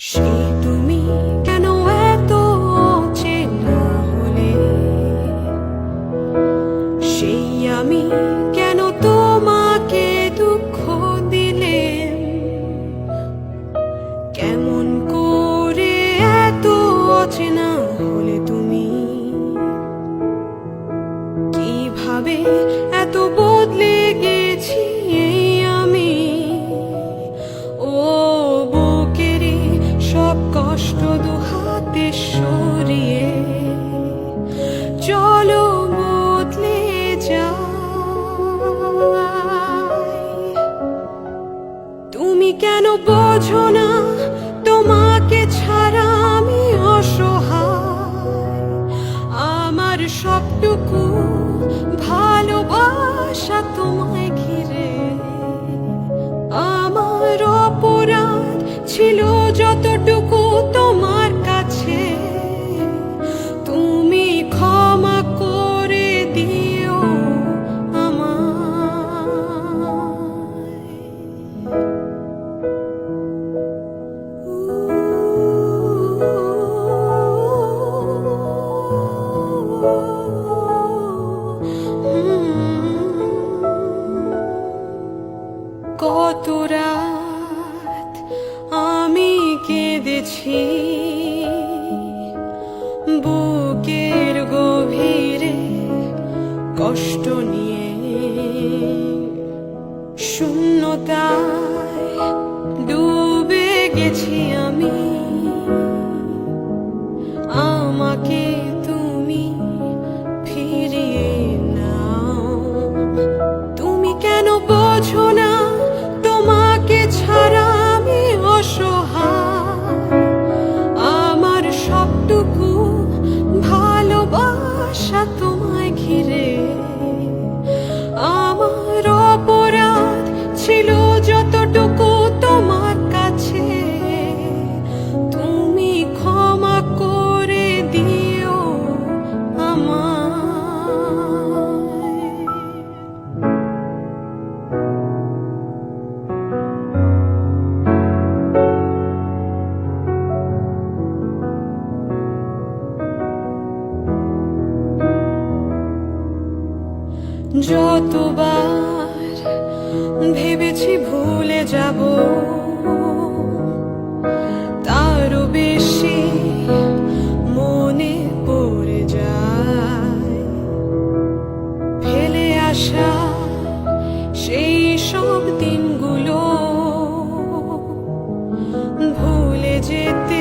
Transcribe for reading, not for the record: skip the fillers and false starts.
সেই তুমি কেন এত অচেনা হলে, সেই আমি কেন তোমাকে দুঃখ দিলে, কেমন করে এত অচেনা হলে তুমি, কিভাবে এত বদলে গেছি এই আমি। ও বুকেরই সব কষ্ট দুহাতে সরিয়ে চলো বদলে যাই। তুমি কেন বোঝো না তোমাকে ছাড়া আমি অসহায়, আমার সবটুকু ভালোবাসা তোমায় ঘিরে। আমার অপরাধ ছিল যতটুকু তোমার কাছে, তুমি ক্ষমা করে দিও কত রাত আমি কেঁদেছি বুকের গভীরে কষ্ট নিয়ে, শূন্যতায় ডুবে গেছি আমি। আমাকে তুমি ফিরিয়ে নাও। তুমি কেন বোঝো না তোমাকে ছাড়া আমি অসহায়, আমার সবটুকু ভালোবাসা তোমায় ঘিরে। আমার অপরাধ ছিল যতটুকু তোমার কাছে, তুমি ক্ষমা করে দিও আমায়। যতবার ভেবেছি ভুলে যাব, তারও বেশি মনে পড়ে যায় ফেলে আসা সেই সব দিনগুলো। ভুলে যেতে